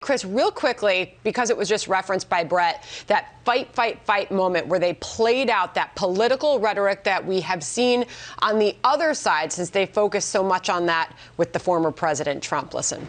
Chris, real quickly, because it was just referenced by Brett, that fight, fight, fight moment where they played out that political rhetoric that we have seen on the other side since they focused so much on that with the former President Trump. Listen.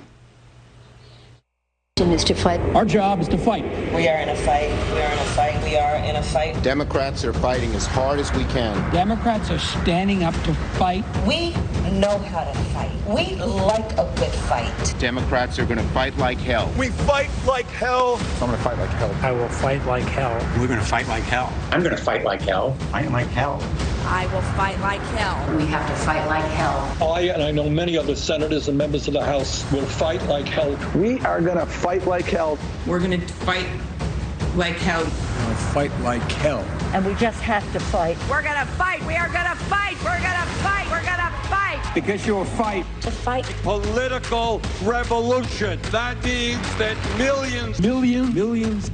Is to fight. Our job is to fight. We are in a fight. We are in a fight. We are in a fight. Democrats are fighting as hard as we can. Democrats are standing up to fight. We know how to fight. We like a good fight. Democrats are going to fight like hell. We fight like hell. I'm going to fight like hell. I will fight like hell. We're going to fight like hell. I'm going to fight like hell. Fight like hell. I will fight like hell. We have to fight like hell. I, and I know many other senators and members of the House, will fight like hell. We are going to fight like hell. We're going to fight like hell. We're going to fight like hell. And we just have to fight. We're going to fight. We are going to fight. We're going to fight. We're going to fight. Because you'll fight. To fight. Political revolution. That means that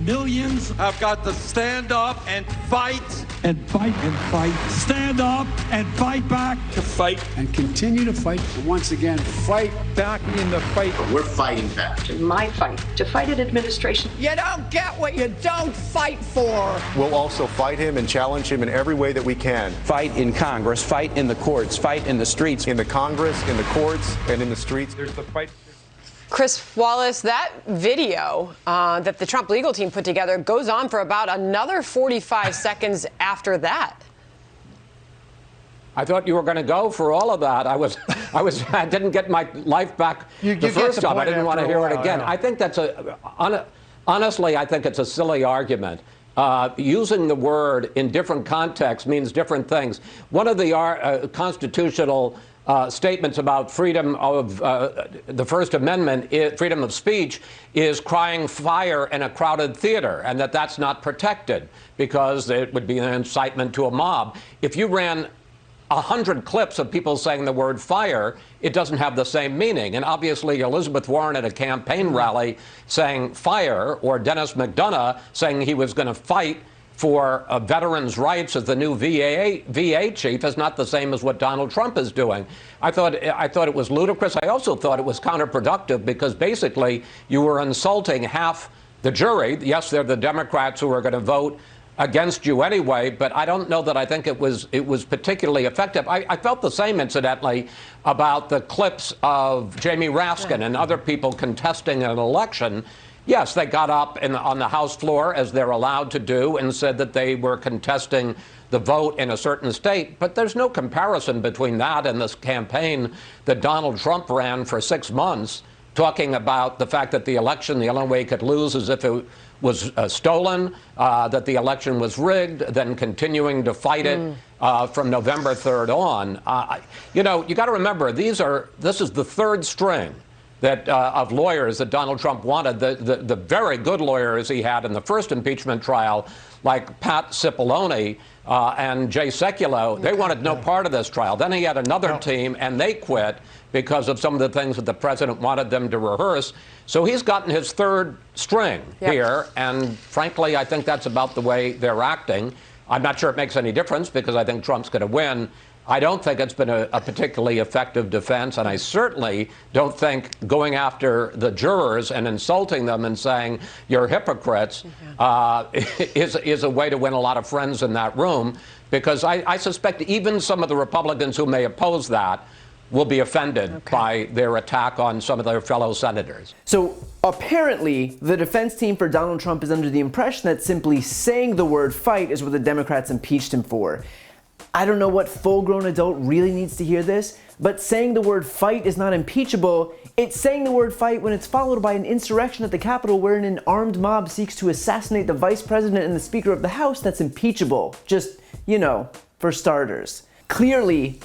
millions have got to stand up and fight. And fight and fight. Stand up and fight back. To fight. And continue to fight. And once again, fight back in the fight. We're fighting back. My fight. To fight an administration. You don't get what you don't fight for. We'll also fight him and challenge him in every way that we can. Fight in Congress, fight in the courts, fight in the streets. In the Congress, in the courts, and in the streets. There's the fight. Chris Wallace, that video that the Trump legal team put together goes on for about another 45 seconds after that. I thought you were going to go for all of that. I didn't get my life back the first time. I didn't want to hear it again. I think that's honestly, I think it's a silly argument. Using the word in different contexts means different things. One of the constitutional statements about freedom of the First Amendment, freedom of speech, is crying fire in a crowded theater, and that's not protected because it would be an incitement to a mob. If you ran 100 clips of people saying the word fire, it doesn't have the same meaning. And obviously Elizabeth Warren at a campaign rally saying fire, or Dennis McDonough saying he was going to fight for veterans' rights as the new VA chief is not the same as what Donald Trump is doing. I thought it was ludicrous. I also thought it was counterproductive because basically you were insulting half the jury. Yes, they're the Democrats who are going to vote against you anyway, but I don't know that I think it was particularly effective. I felt the same, incidentally, about the clips of Jamie Raskin and other people contesting an election. Yes, they got up on the House floor, as they're allowed to do, and said that they were contesting the vote in a certain state. But there's no comparison between that and this campaign that Donald Trump ran for 6 months, talking about the fact that the election, the only way he could lose is if it was stolen, that the election was rigged, then continuing to fight it from November 3rd on. You got to remember, this is the third string that of lawyers that Donald Trump wanted, the very good lawyers he had in the first impeachment trial, like Pat Cipollone and Jay Sekulow. They wanted no part of this trial. Then he had another team, and they quit because of some of the things that the president wanted them to rehearse. So he's gotten his third string here, and frankly, I think that's about the way they're acting. I'm not sure it makes any difference because I think Trump's going to win. I don't think it's been a particularly effective defense, and I certainly don't think going after the jurors and insulting them and saying you're hypocrites is a way to win a lot of friends in that room, because I suspect even some of the Republicans who may oppose that will be offended by their attack on some of their fellow senators. So apparently, the defense team for Donald Trump is under the impression that simply saying the word fight is what the Democrats impeached him for. I don't know what full-grown adult really needs to hear this, but saying the word fight is not impeachable. It's saying the word fight when it's followed by an insurrection at the Capitol wherein an armed mob seeks to assassinate the vice president and the Speaker of the House that's impeachable. Just, for starters. Clearly,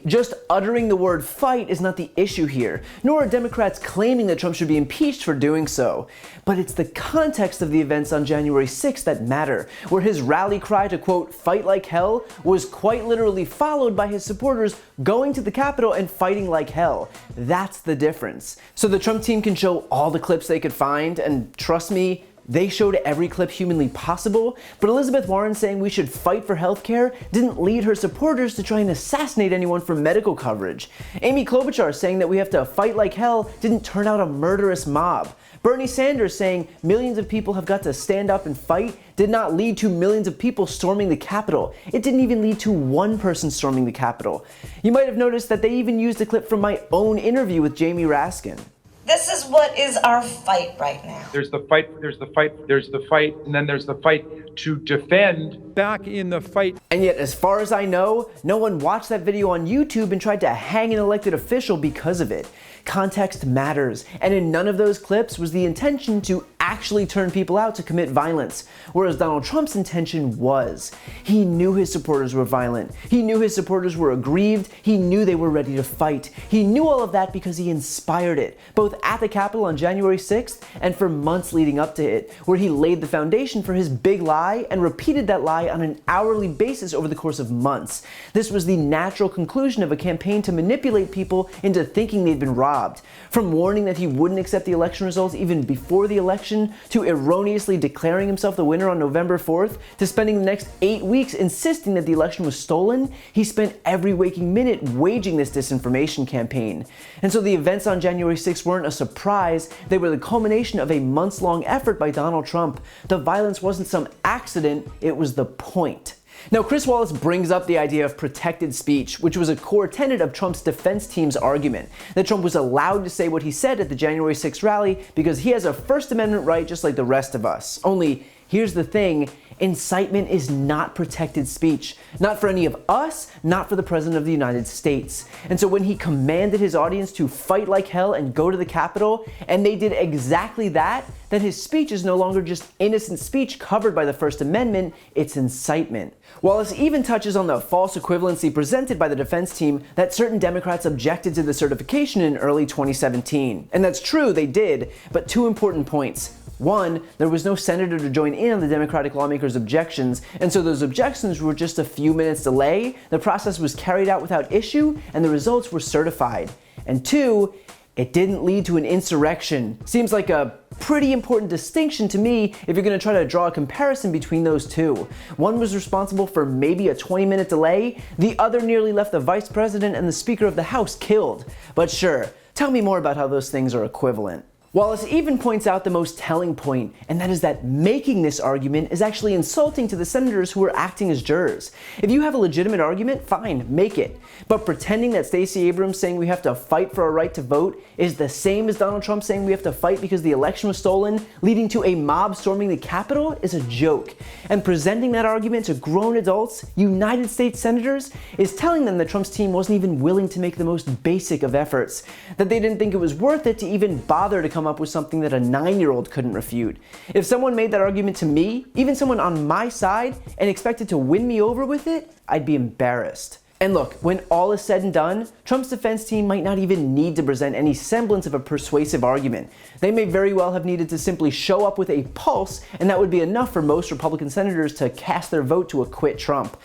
just uttering the word fight is not the issue here, nor are Democrats claiming that Trump should be impeached for doing so. But it's the context of the events on January 6th that matter, where his rally cry to, quote, fight like hell was quite literally followed by his supporters going to the Capitol and fighting like hell. That's the difference. So the Trump team can show all the clips they could find, and trust me, they showed every clip humanly possible, but Elizabeth Warren saying we should fight for healthcare didn't lead her supporters to try and assassinate anyone for medical coverage. Amy Klobuchar saying that we have to fight like hell didn't turn out a murderous mob. Bernie Sanders saying millions of people have got to stand up and fight did not lead to millions of people storming the Capitol. It didn't even lead to one person storming the Capitol. You might have noticed that they even used a clip from my own interview with Jamie Raskin. This is what is our fight right now. There's the fight, there's the fight, there's the fight, and then there's the fight to defend. Back in the fight. And yet, as far as I know, no one watched that video on YouTube and tried to hang an elected official because of it. Context matters, and in none of those clips was the intention to actually turn people out to commit violence, whereas Donald Trump's intention was. He knew his supporters were violent. He knew his supporters were aggrieved. He knew they were ready to fight. He knew all of that because he inspired it, both at the Capitol on January 6th and for months leading up to it, where he laid the foundation for his big lie and repeated that lie on an hourly basis over the course of months. This was the natural conclusion of a campaign to manipulate people into thinking they'd been robbed. From warning that he wouldn't accept the election results even before the election, to erroneously declaring himself the winner on November 4th, to spending the next 8 weeks insisting that the election was stolen, he spent every waking minute waging this disinformation campaign. And so the events on January 6th weren't a surprise, they were the culmination of a months-long effort by Donald Trump. The violence wasn't some accident, it was the point. Now, Chris Wallace brings up the idea of protected speech, which was a core tenet of Trump's defense team's argument, that Trump was allowed to say what he said at the January 6th rally because he has a First Amendment right just like the rest of us. Only, here's the thing, incitement is not protected speech. Not for any of us, not for the President of the United States. And so when he commanded his audience to fight like hell and go to the Capitol, and they did exactly that, then his speech is no longer just innocent speech covered by the First Amendment, it's incitement. Wallace even touches on the false equivalency presented by the defense team that certain Democrats objected to the certification in early 2017. And that's true, they did, but two important points. One, there was no senator to join in on the Democratic lawmakers' objections, and so those objections were just a few minutes delay, the process was carried out without issue, and the results were certified. And two, it didn't lead to an insurrection. Seems like a pretty important distinction to me if you're going to try to draw a comparison between those two. One was responsible for maybe a 20-minute delay, the other nearly left the Vice President and the Speaker of the House killed. But sure, tell me more about how those things are equivalent. Wallace even points out the most telling point, and that is that making this argument is actually insulting to the senators who are acting as jurors. If you have a legitimate argument, fine, make it. But pretending that Stacey Abrams saying we have to fight for our right to vote is the same as Donald Trump saying we have to fight because the election was stolen, leading to a mob storming the Capitol, is a joke. And presenting that argument to grown adults, United States senators, is telling them that Trump's team wasn't even willing to make the most basic of efforts, that they didn't think it was worth it to even bother to come up with something that a 9-year-old couldn't refute. If someone made that argument to me, even someone on my side, and expected to win me over with it, I'd be embarrassed. And look, when all is said and done, Trump's defense team might not even need to present any semblance of a persuasive argument. They may very well have needed to simply show up with a pulse, and that would be enough for most Republican senators to cast their vote to acquit Trump.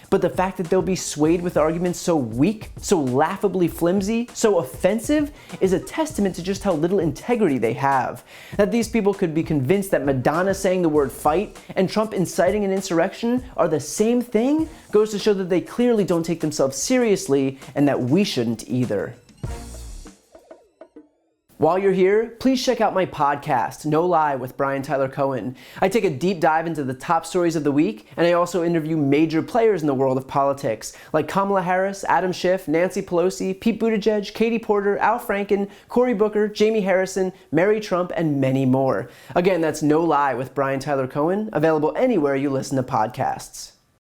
But the fact that they'll be swayed with arguments so weak, so laughably flimsy, so offensive, is a testament to just how little integrity they have. That these people could be convinced that Madonna saying the word fight and Trump inciting an insurrection are the same thing goes to show that they clearly don't take themselves seriously, and that we shouldn't either. While you're here, please check out my podcast, No Lie with Brian Tyler Cohen. I take a deep dive into the top stories of the week, and I also interview major players in the world of politics, like Kamala Harris, Adam Schiff, Nancy Pelosi, Pete Buttigieg, Katie Porter, Al Franken, Cory Booker, Jamie Harrison, Mary Trump, and many more. Again, that's No Lie with Brian Tyler Cohen, available anywhere you listen to podcasts.